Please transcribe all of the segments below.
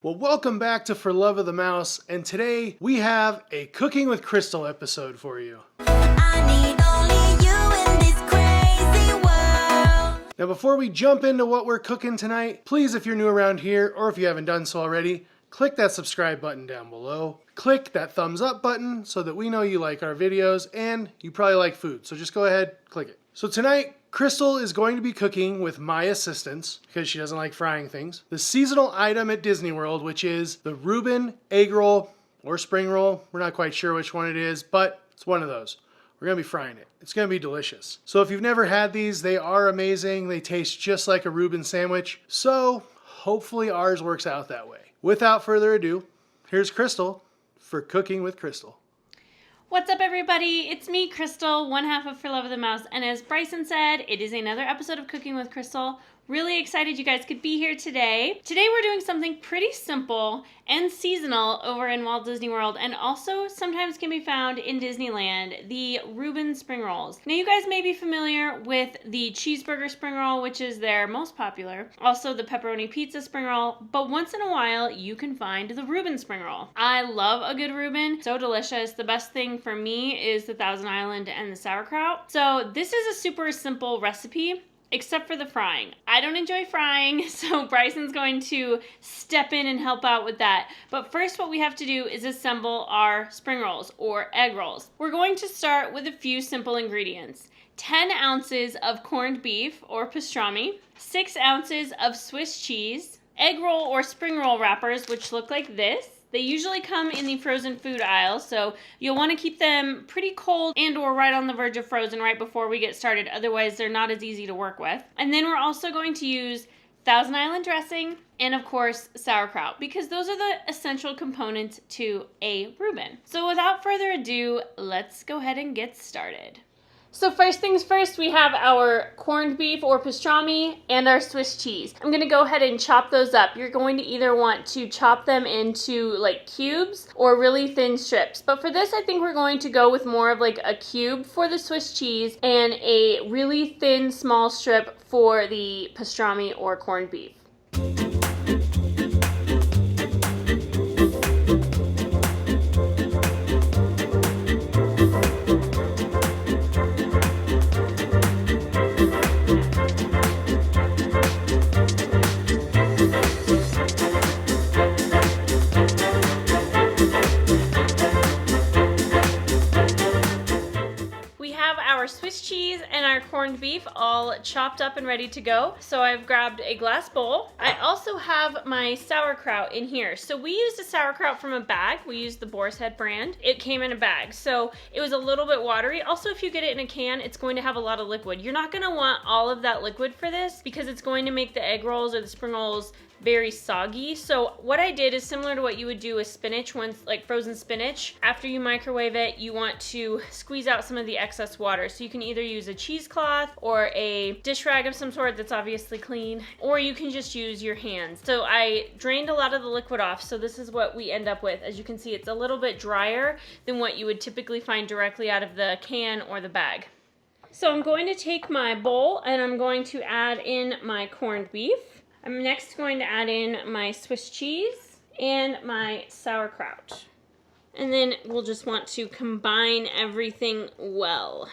Well, welcome back to For Love of the Mouse, and today we have a Cooking with Crystal episode for you. I need only you in this crazy world. Now, before we jump into what we're cooking tonight, please, if you're new around here, or if you haven't done so already, click that subscribe button down below. Click that thumbs up button so that we know you like our videos and you probably like food. So just go ahead, click it. So tonight, Crystal is going to be cooking with my assistance because she doesn't like frying things. The seasonal item at Disney World, which is the Reuben egg roll or spring roll. We're not quite sure which one it is, but it's one of those. We're going to be frying it. It's going to be delicious. So if you've never had these, they are amazing. They taste just like a Reuben sandwich. So hopefully ours works out that way. Without further ado, here's Crystal for Cooking with Crystal. What's up, everybody? It's me, Crystal, one half of For Love of the Mouse, and as Bryson said, it is another episode of Cooking with Crystal. Really excited you guys could be here today. Today we're doing something pretty simple and seasonal over in Walt Disney World, and also sometimes can be found in Disneyland, the Reuben spring rolls. Now you guys may be familiar with the cheeseburger spring roll, which is their most popular, also the pepperoni pizza spring roll, but once in a while you can find the Reuben spring roll. I love a good Reuben, so delicious. The best thing for me is the Thousand Island and the sauerkraut. So this is a super simple recipe, except for the frying. I don't enjoy frying, so Bryson's going to step in and help out with that. But first, what we have to do is assemble our spring rolls or egg rolls. We're going to start with a few simple ingredients. 10 ounces of corned beef or pastrami, 6 ounces of Swiss cheese, egg roll or spring roll wrappers, which look like this. They usually come in the frozen food aisle, so you'll want to keep them pretty cold and or right on the verge of frozen right before we get started. Otherwise, they're not as easy to work with. And then we're also going to use Thousand Island dressing and, of course, sauerkraut, because those are the essential components to a Reuben. So without further ado, let's go ahead and get started. So first things first, we have our corned beef or pastrami and our Swiss cheese. I'm going to go ahead and chop those up. You're going to either want to chop them into like cubes or really thin strips. But for this, I think we're going to go with more of like a cube for the Swiss cheese and a really thin small strip for the pastrami or corned beef. Swiss cheese and our corned beef all chopped up and ready to go. So I've grabbed a glass bowl. I also have my sauerkraut in here. So we used a sauerkraut from a bag. We used the Boar's Head brand. It came in a bag, so it was a little bit watery. Also, if you get it in a can, it's going to have a lot of liquid. You're not going to want all of that liquid for this because it's going to make the egg rolls or the spring rolls very soggy. So what I did is similar to what you would do with spinach, once like frozen spinach. After you microwave it, you want to squeeze out some of the excess water. So you can either use a cheesecloth or a dish rag of some sort that's obviously clean, or you can just use your hands. So I drained a lot of the liquid off, so this is what we end up with. As you can see, it's a little bit drier than what you would typically find directly out of the can or the bag. So I'm going to take my bowl and I'm going to add in my corned beef. I'm next going to add in my Swiss cheese and my sauerkraut. And then we'll just want to combine everything well.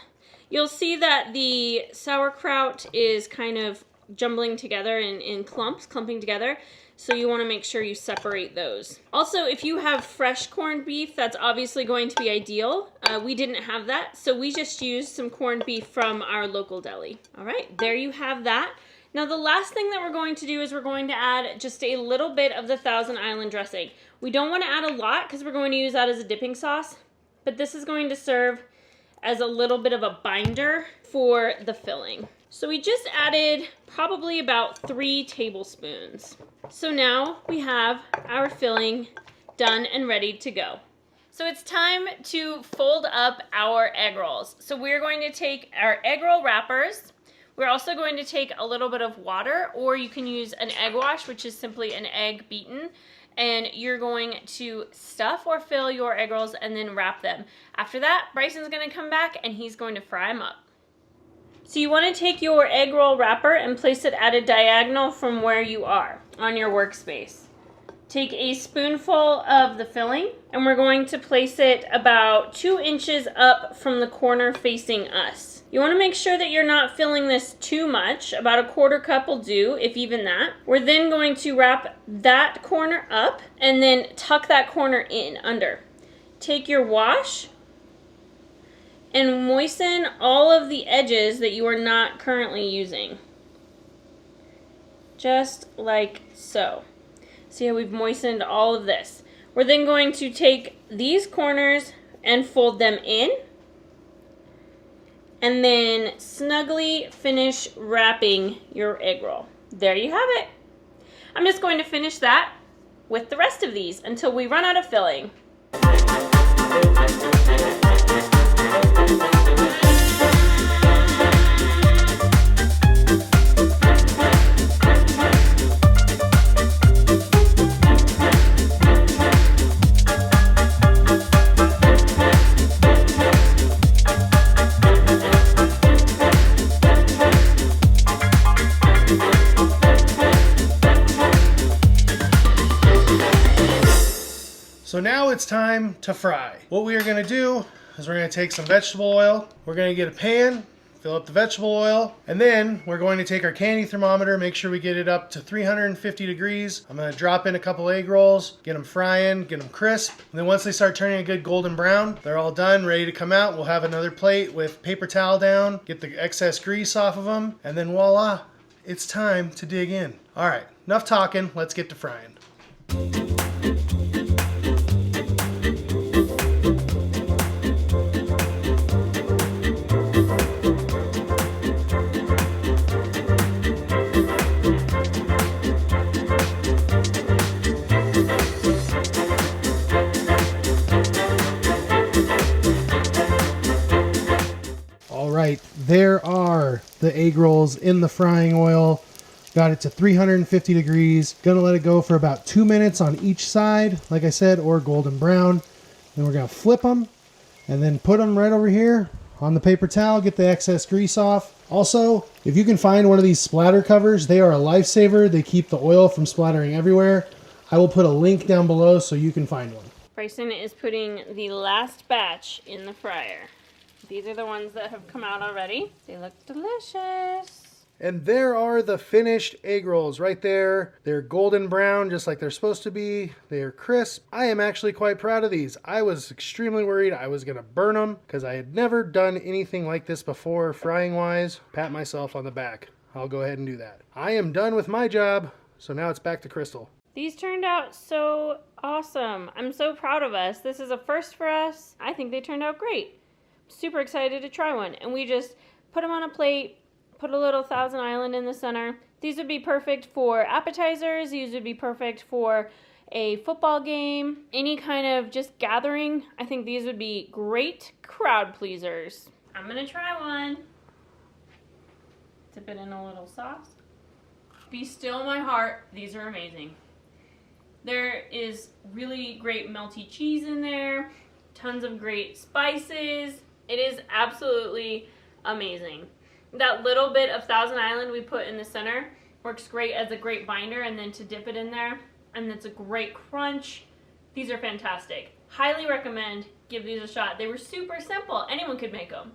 You'll see that the sauerkraut is kind of jumbling together in clumping together. So you want to make sure you separate those. Also, if you have fresh corned beef, that's obviously going to be ideal. We didn't have that, so we just used some corned beef from our local deli. All right, there you have that. Now the last thing that we're going to do is we're going to add just a little bit of the Thousand Island dressing. We don't want to add a lot because we're going to use that as a dipping sauce, but this is going to serve as a little bit of a binder for the filling. So we just added probably about 3 tablespoons. So now we have our filling done and ready to go. So it's time to fold up our egg rolls. So we're going to take our egg roll wrappers. We're also going to take a little bit of water, or you can use an egg wash, which is simply an egg beaten, and you're going to stuff or fill your egg rolls and then wrap them. After that, Bryson's going to come back and he's going to fry them up. So you want to take your egg roll wrapper and place it at a diagonal from where you are on your workspace. Take a spoonful of the filling and we're going to place it about 2 inches up from the corner facing us. You want to make sure that you're not filling this too much. About a 1/4 cup will do, if even that. We're then going to wrap that corner up and then tuck that corner in under. Take your wash and moisten all of the edges that you are not currently using. Just like so. See how we've moistened all of this. We're then going to take these corners and fold them in. And then snugly finish wrapping your egg roll. There you have it. I'm just going to finish that with the rest of these until we run out of filling. So now it's time to fry. What we are going to do is we're going to take some vegetable oil. We're going to get a pan, fill up the vegetable oil, and then we're going to take our candy thermometer, make sure we get it up to 350 degrees. I'm going to drop in a couple egg rolls, get them frying, get them crisp. And then once they start turning a good golden brown, they're all done, ready to come out. We'll have another plate with paper towel down, get the excess grease off of them, and then voila, it's time to dig in. All right, enough talking, let's get to frying. Right, there are the egg rolls in the frying oil. Got it to 350 degrees. Gonna let it go for about 2 minutes on each side, like I said, or golden brown. Then we're gonna flip them and then put them right over here on the paper towel, get the excess grease off. Also, if you can find one of these splatter covers, they are a lifesaver. They keep the oil from splattering everywhere. I will put a link down below so you can find one. Bryson is putting the last batch in the fryer. These are the ones that have come out already. They look delicious. And there are the finished egg rolls right there. They're golden brown, just like they're supposed to be. They are crisp. I am actually quite proud of these. I was extremely worried I was gonna burn them because I had never done anything like this before, frying wise. Pat myself on the back. I'll go ahead and do that. I am done with my job, so now it's back to Crystal. These turned out so awesome. I'm so proud of us. This is a first for us. I think they turned out great. Super excited to try one. And we just put them on a plate, put a little Thousand Island in the center. These would be perfect for appetizers. These would be perfect for a football game, any kind of just gathering. I think these would be great crowd pleasers. I'm gonna try one. Dip it in a little sauce. Be still my heart. These are amazing. There is really great melty cheese in there, tons of great spices. It is absolutely amazing. That little bit of Thousand Island we put in the center works great as a great binder, and then to dip it in there, and it's a great crunch. These are fantastic. Highly recommend. Give these a shot. They were super simple. Anyone could make them.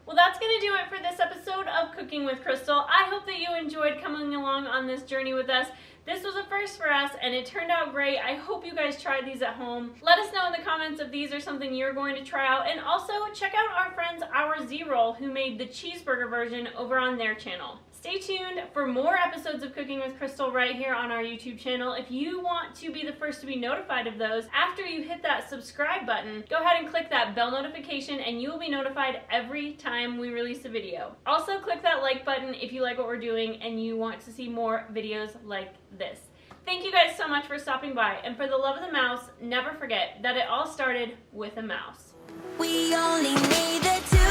Well, that's going to do it for this episode of Cooking with Crystal. I hope that you enjoyed coming along on this journey with us. This was a first for us, and it turned out great. I hope you guys tried these at home. Let us know in the comments if these are something you're going to try out. And also, check out our friends Our Z-Roll, who made the cheeseburger version over on their channel. Stay tuned for more episodes of Cooking with Crystal right here on our YouTube channel. If you want to be the first to be notified of those, after you hit that subscribe button, go ahead and click that bell notification and you will be notified every time we release a video. Also, click that like button if you like what we're doing and you want to see more videos like this. Thank you guys so much for stopping by, and for the love of the mouse, never forget that it all started with a mouse. We only need the two.